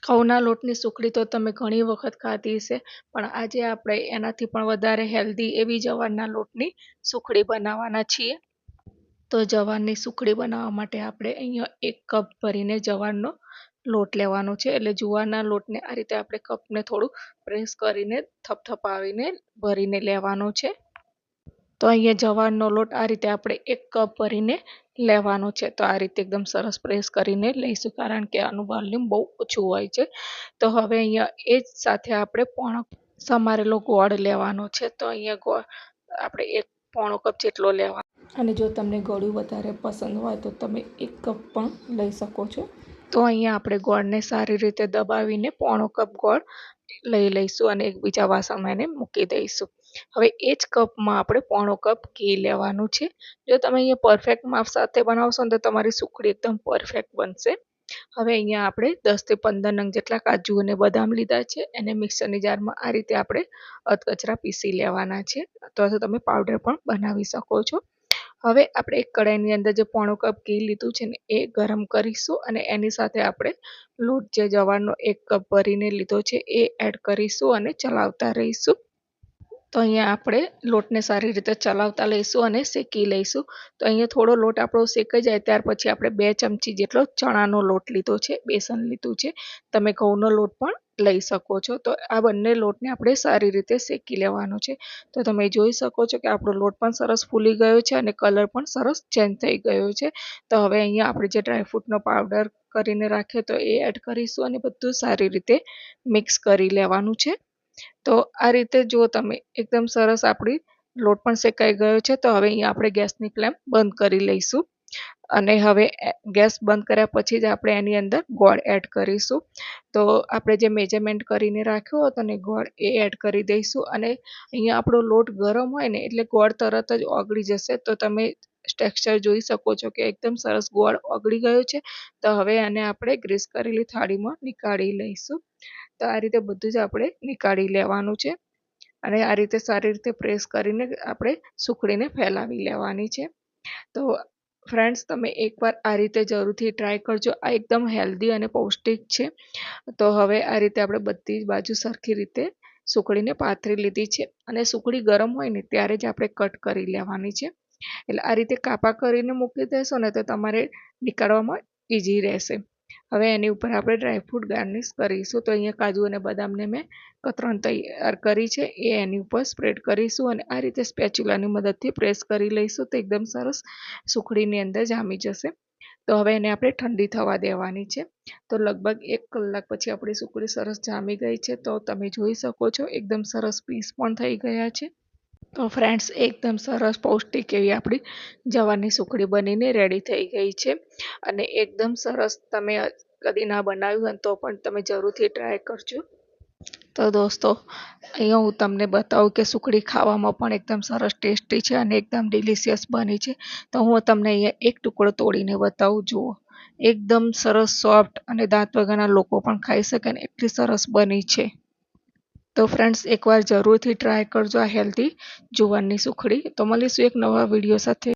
ઘઉંના લોટની સુખડી તો તમે ઘણી વખત ખાધી હશે, પણ આજે આપણે એનાથી પણ વધારે હેલ્ધી એવી જવારના લોટની સુખડી બનાવવાના છીએ. તો જવારની સુખડી બનાવવા માટે આપણે અહીંયા 1 કપ ભરીને જવારનો લોટ લેવાનો છે. એટલે જુવારના લોટને આ રીતે આપણે કપને થોડું પ્રેસ કરીને થપથપાવીને ભરીને લેવાનો છે. તો અહીંયા જવારનો લોટ આ રીતે આપણે 1 કપ ભરીને લેવાનો છે. તો આ રીતે એકદમ સરસ પ્રેસ કરીને લઈશું, કારણ કે આનું વોલ્યુમ બહુ ઓછું હોય છે. તો હવે અહીંયા એ જ સાથે આપણે પોણો સમારેલો ગોળ લેવાનો છે. તો અહીંયા ગોળ આપણે 1 પોણો કપ જેટલો લેવાનો, અને જો તમને ગળ્યું વધારે પસંદ હોય તો તમે 1 કપ પણ લઈ શકો છો. તો અહીંયા આપણે ગોળને સારી રીતે દબાવીને પોણો કપ ગોળ લઈ લઈશું અને એક બીજા વાસણમાં એને મૂકી દઈશું. હવે એ જ કપમાં આપણે પોણો કપ ઘી લેવાનું છે. જો તમે અહીંયા પરફેક્ટ માપ સાથે બનાવશો ને તો તમારી સુખડી એકદમ પરફેક્ટ બનશે. હવે અહીંયા આપણે 10 થી 15 નંગ જેટલા કાજુ અને બદામ લીધા છે. એને મિક્સરની જારમાં આ રીતે આપણે અધકચરા પીસી લેવાના છે, અથવા તો તમે પાવડર પણ બનાવી શકો છો. હવે આપણે એક કડાઈની અંદર જે પોણો કપ ઘી લીધું છે ને એ ગરમ કરીશું, અને એની સાથે આપણે લોટ જે જવારનો 1 કપ ભરીને લીધો છે એ એડ કરીશું અને ચલાવતા રહીશું. તો અહીંયા આપણે લોટને સારી રીતે ચલાવતા લઈશું અને શેકી લઈશું. તો અહીંયા થોડો લોટ આપણો શેકાઈ જાય ત્યાર પછી આપણે 2 ચમચી જેટલો ચણાનો લોટ લીધો છે, બેસન લીધું છે. તમે ઘઉંનો લોટ પણ લઈ શકો છો. તો આ બંને લોટને આપણે સારી રીતે શેકી લેવાનો છે. તો તમે જોઈ શકો છો કે આપણો લોટ પણ સરસ ફૂલી ગયો છે અને કલર પણ સરસ ચેન્જ થઈ ગયો છે. તો હવે અહીંયા આપણે જે ડ્રાયફ્રૂટનો પાવડર કરીને રાખીએ તો એ એડ કરીશું અને બધું સારી રીતે મિક્સ કરી લેવાનું છે. તો આ રીતે જો તમે એકદમ સરસ આપણી લોટ પણ શેકાઈ ગયો છે. તો હવે અહીંયા આપણે ગેસની ફ્લેમ બંધ કરી લઈશું, અને હવે ગેસ બંધ કર્યા પછી જ આપણે એની અંદર ગોળ એડ કરીશું. તો આપણે જે મેજરમેન્ટ કરીને રાખ્યો હતો ને ગોળ એ એડ કરી દઈશું, અને અહીંયા આપણો લોટ ગરમ હોય ને એટલે ગોળ તરત જ ઓગળી જશે. તો તમે ટેક્સચર જોઈ શકો છો કે એકદમ સરસ ગોળ ઓગળી ગયો છે. તો હવે આને આપણે ગ્રીસ કરેલી થાળીમાં નીકાળી લઈશું. તો આ રીતે બધું જ આપણે નીકાળી લેવાનું છે, અને આ રીતે સારી રીતે પ્રેસ કરીને આપણે સુખડીને ફેલાવી લેવાની છે. તો ફ્રેન્ડ્સ, તમે એકવાર આ રીતે જરૂરથી ટ્રાય કરજો. આ એકદમ હેલ્ધી અને પૌષ્ટિક છે. તો હવે આ રીતે આપણે બધી જ બાજુ સરખી રીતે સુખડીને પાથરી લીધી છે, અને સુખડી ગરમ હોય ને ત્યારે જ આપણે કટ કરી લેવાની છે. એટલે આ રીતે કાપા કરીને મૂકી દેશો ને તો તમારે નીકાળવામાં ઇઝી રહેશે. હવે એની ઉપર આપણે ડ્રાયફ્રૂટ ગાર્નિશ કરીશું. તો અહીંયા કાજુ અને બદામને મેં કતરણ તૈયાર કરી છે એ એની ઉપર સ્પ્રેડ કરીશું, અને આ રીતે સ્પેચ્યુલાની મદદથી પ્રેસ કરી લઈશું તો એકદમ સરસ સુખડીની અંદર જામી જશે. તો હવે એને આપણે ઠંડી થવા દેવાની છે. તો લગભગ 1 કલાક પછી આપણી સુખડી સરસ જામી ગઈ છે. તો તમે જોઈ શકો છો એકદમ સરસ પીસ પણ થઈ ગયા છે. તો ફ્રેન્ડ્સ, એકદમ સરસ પૌષ્ટિક એવી આપણી જવારની સુખડી બનીને રેડી થઈ ગઈ છે, અને એકદમ સરસ. તમે કદી ના બનાવ્યું હોય તો પણ તમે જરૂરથી ટ્રાય કરજો. તો દોસ્તો, અહીંયા હું તમને બતાવું કે સુખડી ખાવામાં પણ એકદમ સરસ ટેસ્ટી છે અને એકદમ ડિલિશિયસ બની છે. તો હું તમને અહીંયા એક ટુકડો તોડીને બતાવું. જુઓ, એકદમ સરસ સોફ્ટ, અને દાંત વગરના લોકો પણ ખાઈ શકે ને એટલી સરસ બની છે. તો ફ્રેન્ડ્સ, એકવાર જરૂરથી ટ્રાય કરજો આ હેલ્ધી જુવારની સુખડી. તો મળીશું એક નવા વિડીયો સાથે.